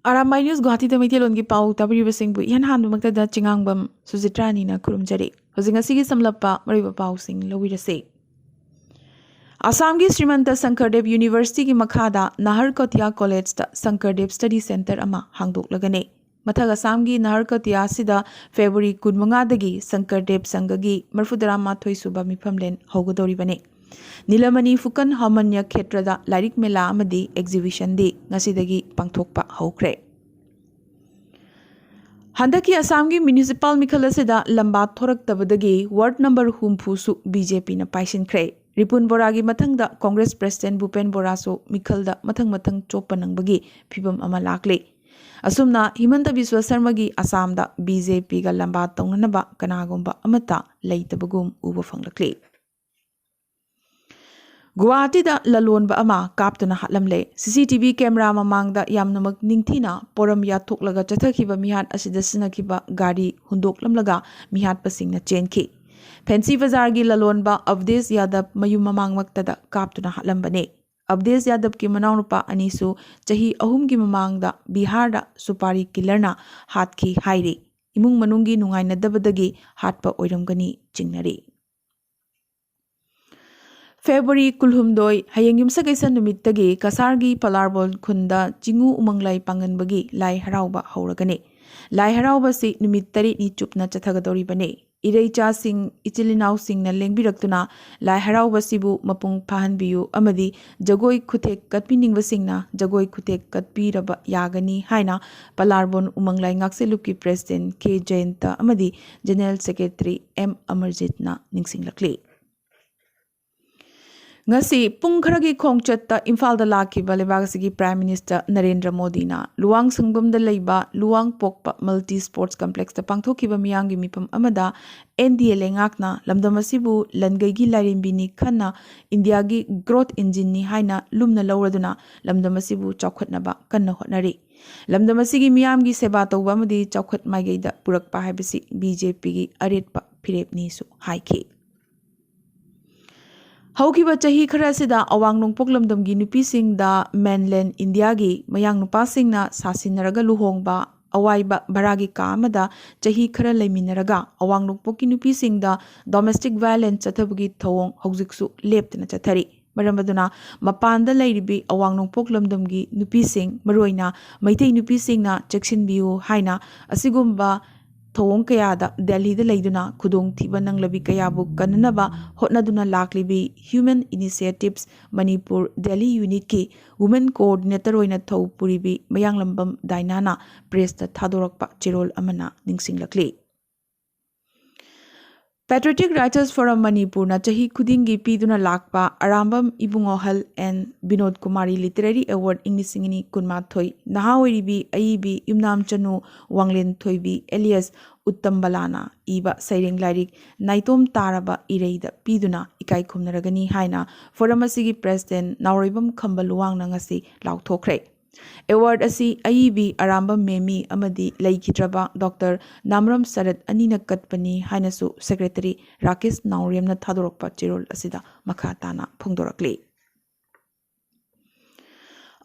Arambai News Guwahati da Maithelon gi pau tabri sing bu yan han makta da chingangbam Suzitrani na kurumjari hojing asigi samlappa mariba pau sing lowirase Assam gi Srimanta Sankardev University gi makhada Naharkatia College da Sankardev Study Center ama hangdoklagane mathaga Assam gi Naharkatia sida February 15 dagi Sankardev Sangha gi marfudarama thoisuba mifamlen hogodoribane Nilamani Fukan Hamanya Khetrada Lairik Mela amadi exhibition di ngasidagi pangthokpa hokre Handaki Assam gi municipal mikhalasida lamba thorak tabadagi ward number humpu su BJP na paisin kre Ripun Bora gi mathangda Congress President Bhupen Bora so mikhalda mathang chopanangbagi phibam ama lakle Asumna Himanta Biswa Sarma gi Assam da BJP ga lamba tongnanaba kanagomba amata leitabagum uba fanglakle Guwahati da lalonba ama kaptuna hatlamle CCTV camera mamangda yamnamak ningthina poram ya thoklaga chathakiba mihat asida sinakiba gari hundoklamlaga mihat pasingna chenki Fancy Bazar gi lalonba Avdes Yadav mayum mamangmaktada kaptuna hatlambane Avdes Yadav ki manawnupa anisu chahi ahum gi mamangda Bihar da supari killerna hatki hairi imung manungi nungainadabadagi hatpa oiramgani chingnari February kulhumdoi hayang yumsagaisa numittagi kasargi palarbol khunda chingu umanglai panganbagi lai harauba hauragane lai harauba si numittari ni chupna chathagadori bane iraicha sing ichilinau sing na lengbiraktuna lai harauba sibu mapung phahanbiyu amadi jagoi khuthek katpiningba singna jagoi khuthek katpiraba yagani haina palarbon umanglai ngakseluki president K Jayanta amadi general secretary M Amarjit na ningsinglakli Ngasi pung kharagi khongchatta Imphal da lakhiba lebagasi Prime Minister Narendra Modi na luwang sangbam da leiba luwang pokpa multi sports complex da pangthokiba miyangi mipam amada NDA lengakna lamdamasibu langai gi larimbi ni khanna India gi growth engine ni haina lumna lawraduna lamdamasibu chawkhatnaba kanna hotnari lamdamasigi miyamgi seba tawba amadi chawkhat maigeida purakpa haibasi BJP gi aretpa phirep ni su haiki Haukiba chahi kharasida awang nongpok lamdamgi nupisingda mainland India gi mayang nupasingna sasinaraga luhongba awaiba baragi ka amada chahi khara leiminaraga awang nongpokki nupisingda domestic violence chathabagi thawong haujiksu leptana chathari maramduna mapanda lairibi awang nongpok lamdamgi nupising maroina maitai nupisingna cheksinbiu haina asigumba Thawong kayada Delhi da layduna khudong thiba nanglabi kayabu kananaba hotnaduna laklibi Human Initiatives Manipur Delhi Unit ki Women Coordinator oina thau puribi mayanglambam Dainana press da thadorakpa chirol amana ningsinglakli Patriotic Writers Forum Manipur na chahi khudingi piduna lakpa Arambam Ibungohal and Binod Kumari Literary Award Inglisingini Kunmathoi Nahaoribi Aibi Imnam Chanu Wanglen Thoibi alias Uttambalana Iba Saireng Lairik Naitom Taraba Ireida Piduna Ikai Kumnaragani Haina Foramasigi President Nauribam Kambaluang Nangasi Lauthokre Award asi aibi Aramba Memi amadi Laikitraba Dr. Namram Sarat Anina Katpani Hainasu Secretary Rakesh Nauriamna Thadorokpa Chirol asida Makhatana Phongdorakli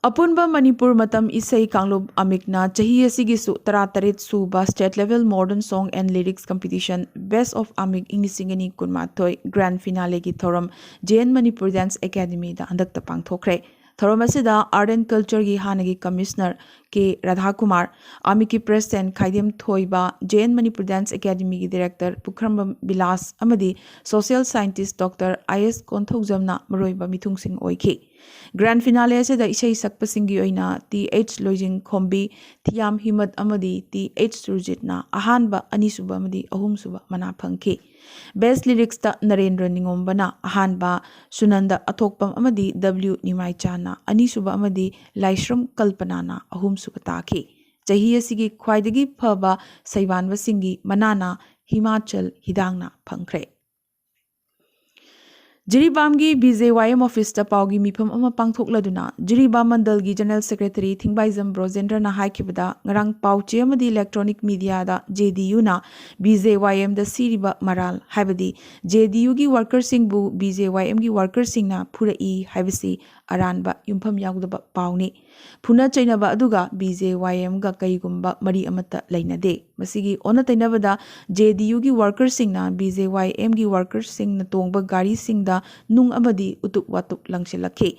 Apunba Manipur Matam Isai Kanglub Amikna Chahi Asigisu Taratarit Suba State Level Modern Song and Lyrics Competition Best of Amik Inglisingani Kunmathoi Grand Finale Gi Thoram JN Manipur Dance Academy da Handakta Pangthokre Thoramasida Art and Culture gi Hanagi Commissioner K. Radha Kumar, Amiki President Khaidem Thoiba, JN Manipur Dance Academy gi Director Pukrambam Bilas Amadi, Social Scientist Dr. I.S. Konthokjamna Maroiba Mithung Singh Oiki. Grand Finale se da isai sakpasingi oina T.H. Loijing Khombi, Thiam Himat Amadi, T.H. Surjitna, Ahanba Anisuba Amadi, Ahumsuba Mana Phangki. Best Lyrics ta Narendra Ningombana, Ahanba, Sunanda Athokpam Amadi, W. Nimai Chana, Anisuba Amadi, Laishram Kalpanana, Ahumsuba Taki. Chahi asigi khwaidagi phaba Saiwanwa Singi, Manana, Himachal, Hidangna, Phangkre. Jiribamgi BJYM office ta paugi mifam ama pangthokladuna Jiribam Mandalgi General Secretary Thingbaizam Brojendra na haikibada ngarang pauche amadi electronic media da JDU na BJYM da siriba maral haibadi JDU gi workers singbu BJYM gi workers singna phurai haibasi aranba yumpham yaudaba pauni Phuna chainaba aduga BJYM ga kaigumba mari amata lainade masigi ona tainabada JDU gi workers singna BJYM gi workers singna tongba gari singda nung amadi utuk watuk langsilakhi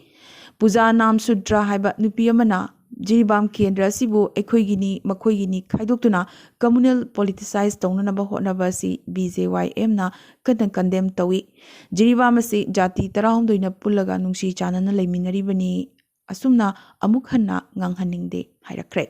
Puja Nam Sudra haiba nupi amana Jiribam Kendra sibu ekhoigini makhoigini khaidoktuna communal politicize taunanaba hotnaba si BJYM na kadan condemn tawi Jiribam si jati tarahomdoina pullaga nungsi chanana leiminaribani asumna amuk hanna nganghaningde hairakre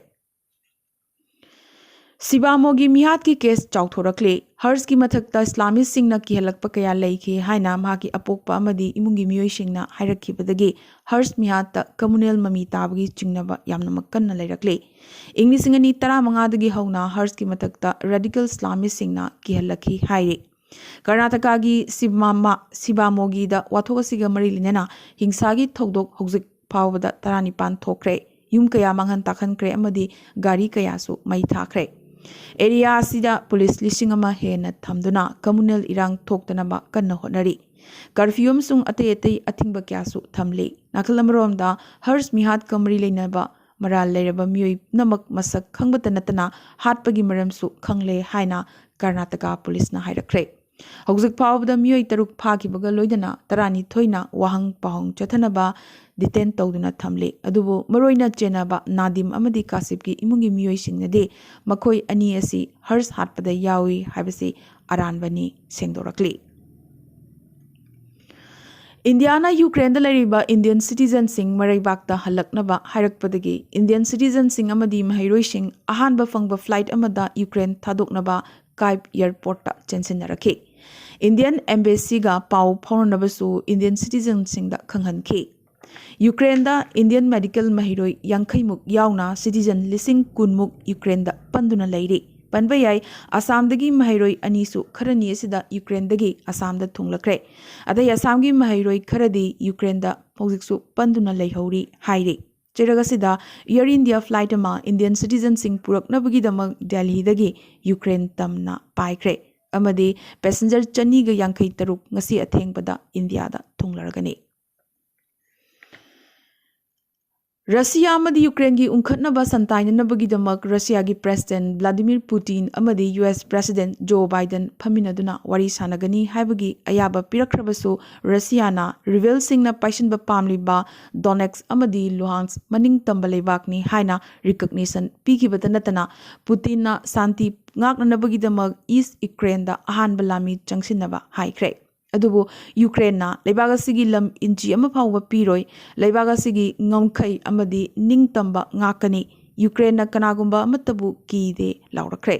Sibamogi mihat ki case chawthorakle hers ki mathakta Islamist singna ki halakpa kaya leikhe haina mahaki apokpa amadi imungi miyoi singna hairakkhibadagi hers mihat communal mami tabagi chingnaba yamna makkanna leirakle English singani 15 dagi hauna hers ki mathakta radical Islamist singna ki halakhi haire Karnataka gi Sibamogi da wathogasiga mari linena hingsagi thogdok hojik phawda 19 thokre yum kaya manghan takhankre amadi gari kaya su mai thakre Area asida police listing ama hena thamduna communal irang thoktanaba kanna honari curfew sung ate athingba kyasu thamle nakalamrom da hers mihat kamri leinaba maral leraba miyoi namak masak khangbata natana hatpagi maramsu khangle haina Karnataka police na hairakre hojik phawda miyoi taruk phakibaga loidana tarani thoina wahang pahong chathanaba detain tawduna thamle adubu maroina chenaba nadim amadi kasip ki imungi miyoi singnade makhoi ani asi hers hatpada yawi haibasi aranbani sengdorakli Indiana Ukraine da lariba Indian citizen sing maraibakta halaknaba hairakpadagi Indian citizen sing amadi mahairoi sing ahanba fangba flight amada Ukraine thadoknaba Kaip airport ta chensinnarakhi Indian embassy ga pau phaunabasu Indian citizen sing da khanghanki Ukraine da Indian medical mahiroi yankaimuk yauna citizen lising kunmuk Ukraine da panduna leiri panbayai Assam dagi mahiroi anisu kharani asida Ukraine dagi Assam da thunglakre adai Assam gi mahiroi kharadi Ukraine da hojiksu panduna leihori haire Cheragasida Air India flight ama Indian citizen sing puraknabagi damak Delhi dagi Ukraine tamna paikre amadi passenger chani ga yankai taruk ngasi athengpada India da thunglargani Russia amadi Ukraine gi unkhatnaba santainanabagi damak Russia gi President Vladimir Putin amadi US President Joe Biden phaminaduna wari sanagani haibagi ayaba pirakrabasu Russia na rebel singna paishinba pamliba Donetsk amadi Luhansk maning tamba leibakni haina recognition pikibata natana Putin na santi ngaknanabagi damak East Ukraine da ahanba lami changsinaba haikre adubu Ukraine na leibagasigi lam inchi ama phawba piroi leibagasigi ngomkhai amadi ningtamba ngakani Ukraine na kanagumba amatabu kide laurakre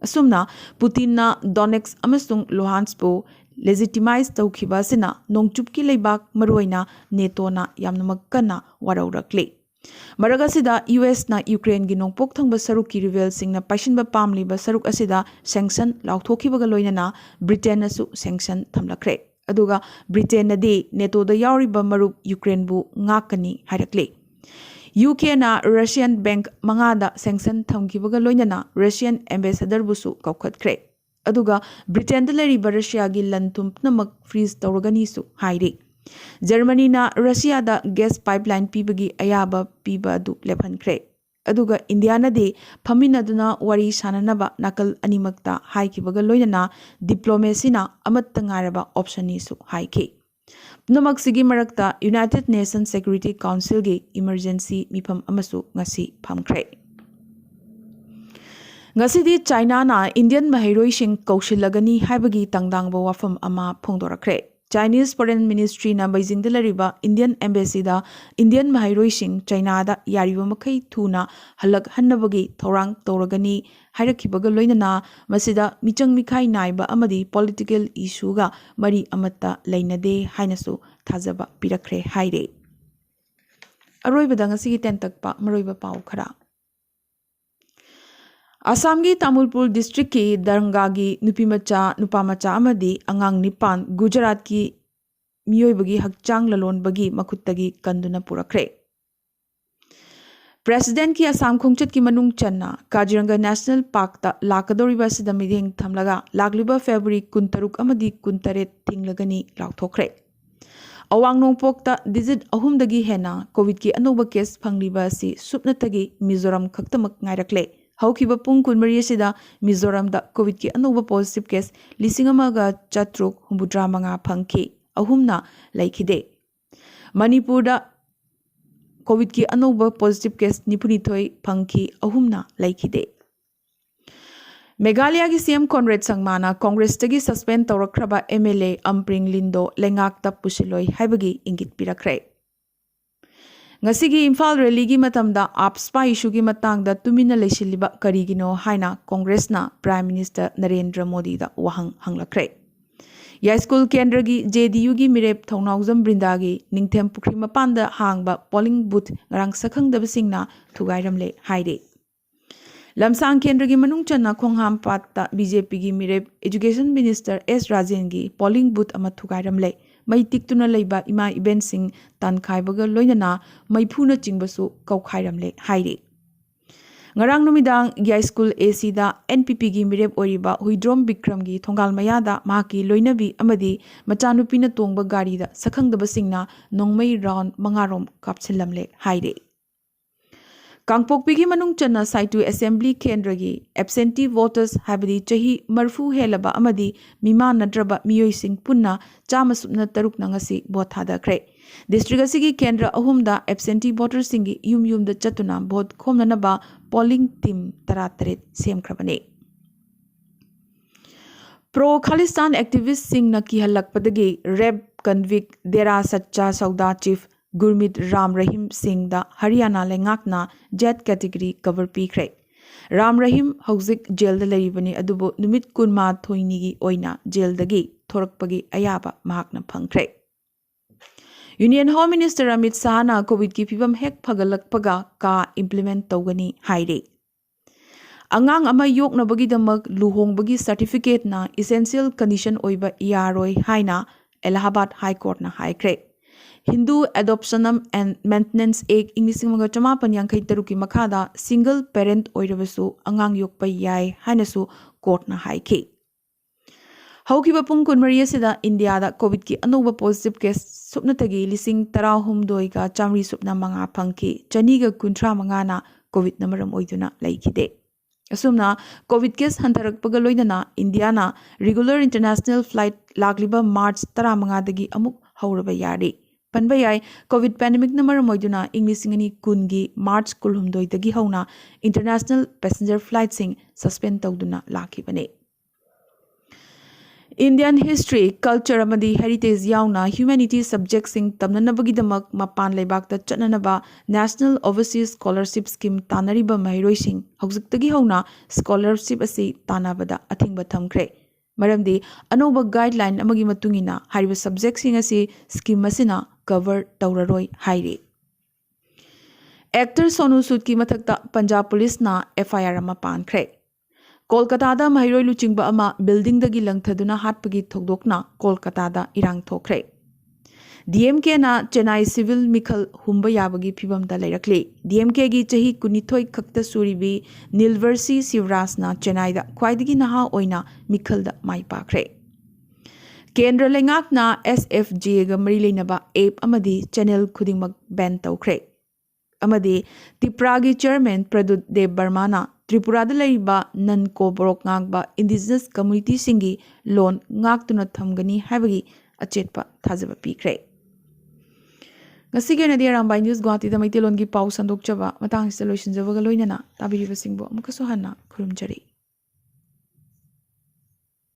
asumna Putin na Donetsk amasung Luhansk po legitimize tawkhiba sina nongchupki leibak maroina NATO na yamna makkana waraurakle Maragasida US na Ukraine gi nongpok thangba saruk ki rebel singna paishinba pamliba saruk asida sanction lauthokhibaga loinana Britain asu sanction thamlakre aduga Britain na de NATO da yawriba maruk Ukraine bu ngakani hairakle UK na Russian bank mangada sanction thamkhibaga loinana Russian ambassador busu kaukhatkre aduga Britain da leriba Russia gi lantum namak freeze tawragani su haire Germany na Russia da gas pipeline pibagi ayaba piba du lephankre aduga India na de phaminaduna wari sananaba nakal animakta haikibaga loinana diplomacy na amatta ngaraba option ni su haiki namak sigi marakta United Nations Security Council gi emergency mifam amasu ngasi phamkre ngasidi China na Indian mahiroi sing kaushilagani haibagi tangdangba wafam ama phongdorakre Chinese Foreign Ministry na Beijing da lariba Indian Embassy da Indian mahairoi sing China da yariba makai thuna halak hannabagi thorang tawragani hairakhibaga loinana masida michang mikhai naiba amadi political issue ga mari amatta leinade hainasu thajaba pirakre haire aroibada ngasi tentakpa maroiba pau khara Assam gi Tamulpur district ki Daranga gi nupamacha amadi angang nipan Gujarat ki miyoibagi hakchang lalonbagi makuttagi kanduna purakre President ki Assam khongchat ki manung channa Kaziranga National Park ta lakadoriba sida mideng thamlaga lagliba February 13 amadi 18 tinglagani lauthokre अवांग नोंपोकता digit अहुमदगी Hena Covid की अनोबा case फंगलिबा असि सुपनतगी Mizoram खक्तमक ngairakley हौखिबा पुंग कुनमरी असिदा मिजोरम दा Covid की अनोबा positive case 1439 फंगखि अहुमना लैखिदे मणिपुर दा Covid की अनोबा पॉजिटिव केस 92 फंगखि अहुमना लैखिदे मेघालय की सीएम कॉनरेड संगमाना कांग्रेस तगी सस्पेंड तौरख्रबा एमएलए अम्प्रिंग लिंदो लेंगाक्ता पुसिलोय हाइबगी इंगित पिरख्रे ngasi इम्फाल रैली की मतमदा आपस्पा इशू की मतंगदा तुमिना लेसिलिबा करिगिनो हाइना कांग्रेस ना प्राइम मिनिस्टर नरेंद्र मोदी दा वहंग हंगलख्रे या स्कूल केंद्र की जेडीयू की मिरेप थौनाउजम ब्रिंदा की निंगथेम पुखरी मपानदा हांगबा polling booth ngarang sakhangdabasingna thugairhamle haire Lamsang केंद्र की मनुंग चन्ना खोंगहाम पात्ता बीजेपी की मिरेप एजुकेशन मिनिस्टर एस राजेन की पोलिंग बूथ अमा थुगाइरमले मई तिक्तुना लेबा इमा इवेंट सिंह तानखाइबगा लोइनना मैफुना चिंगबसु कौखाइरमले हाइरे ngarang numidang ya school AC da NPP की मिरेप ओरिबा हुइद्रोम विक्रम की थोंगाल मयादा माकी लोइनबी अमदी मचानुपीना तोंगबा गाड़ी दा सखंगदबसिंगना नोंगमई राउंड मंगारोम कापसिलमले हाइरे कांगपोकपी की मनुंग चन्ना साइटू असेंबली केंद्र की एब्सेंटी वोटर्स हाबदी चही मरफू हेलबा अमदी मिमा नद्रबा मियोइसिंग पुन्ना चामसुपना तरुक नंगसी भोट थादख्रे डिस्ट्रिक्ट असिगी केंद्र अहुमदा एब्सेंटी वोटर सिंगी युम युमदा चतुना भोट खोमननबा पोलिंग टीम 13 सेमख्रबने प्रो खालिस्तान एक्टिविस्ट सिंह न किहलकपदगी rape convict Dera Sachcha Sauda chief Gurmeet Ram Rahim Singh दा हरियाणा लेंगाकना जेट कैटेगरी कवर पीख्रे राम रहीम हौजिक जेल दा लैबनी अदुबो नुमित कुनमा थोइनिगी ओइना जेल दगी थोरकपगी अयाबा महाकना फंख्रे union home minister Amit Shah ना कोविड की फिवम हेक फगलकपगा का इंप्लीमेंट तौगनी हाइरे अंगांग अमा योगनबगीदमक लुहोंगबगी सर्टिफिकेट ना इसेंशियल कंडीशन ओइबा यारोय हाइना इलाहाबाद हाई कोर्ट ना हाइख्रे Hindu adoptions and maintenance act English चमापन यांखई तरुक की मखादा सिंगल पेरेंट ओइरबसु अंगांग योगप याय हाइनसु कोर्टना हाइखि हौखिबा पुंग कुनमरी असिदा इंडियादा कोविड की अनोबा पॉजिटिव केस सुपनतगी 13 का चामरी सुपना मंगा फंखि चनीगा कुंथ्रा मंगाना कोविड नमरम ओइदुना लैखिदे असुमना कोविड केस हंथरकपगा लोइदना इंडियाना रेगुलर इंटरनेशनल फ्लाइट लाक्लिबा मार्च 15 दगी अमुक हौरबा यारी पनबा याय कोविड पैंडेमिक नंबर मोइदुना इंग्लिसिंगनी कुनगी मार्च कुलहुमदोइदगी हौना इंटरनेशनल पैसेंजर फ्लाइट सिंग सस्पेंड तौदुना लाखिबने इंडियन हिस्ट्री कल्चर अमदी हेरिटेज याउना ह्यूमैनिटी सब्जेक्ट सिंग तमननबगीदमक मपान लेबाकता चटननबा नेशनल ओवरसीज स्कॉलरशिप स्कीम तानरिबा महिरोइ सिंग हौजिकतगी हौना स्कॉलरशिप असि तानाबदा अथिंगबा थमख्रे मरमदी अनोबा गाइडलाइन अमगी मतुंगिना हारिबा सब्जेक्ट सिंग असि स्कीम असिना कवर तौररोय हाइरे एक्टर सोनू सूद की मथक्ता पंजाब पुलिस ना FIR अमा पानख्रे कोलकाता महिरोइ लुचिंगबा अमा बिल्डिंग दगी लंगथदुना हाटपगी थोगदोकना कोलकाता इरांग थोख्रे DMK ना चेन्नई सिविल मिखल हुंबा याबगी फिबमदा लैरक्ले DMK की चही कुनिथोय खक्ता सूरीबी नीलवर्सी शिवराज ना चेन्नई दा ख्वाइदगी नहा ओइना मिखल दा माई पाख्रे केंद्र लेंगाकना SFJ गा मरी लेनबा एप अमदी चैनल खुदिंगमक बैन तौख्रे अमदी त्रिपुरागी चेयरमैन प्रदुत देव बर्माना त्रिपुरादा लैबा नन कोबरोक ngaakba इंडिजिनस कम्युनिटी सिंगी लोन ngaktuna thamgani habagi अचेतपा थाजबा पीख्रे ngasiगे नदी अरामबाई न्यूज गुवाहाटी दा मैतेलोन की पाउ संदोकचबा मतंग से लोइसिनजबगा लोइनना ताबिरिबसिंगबो अमुकसो हन्ना खुरुमजरी।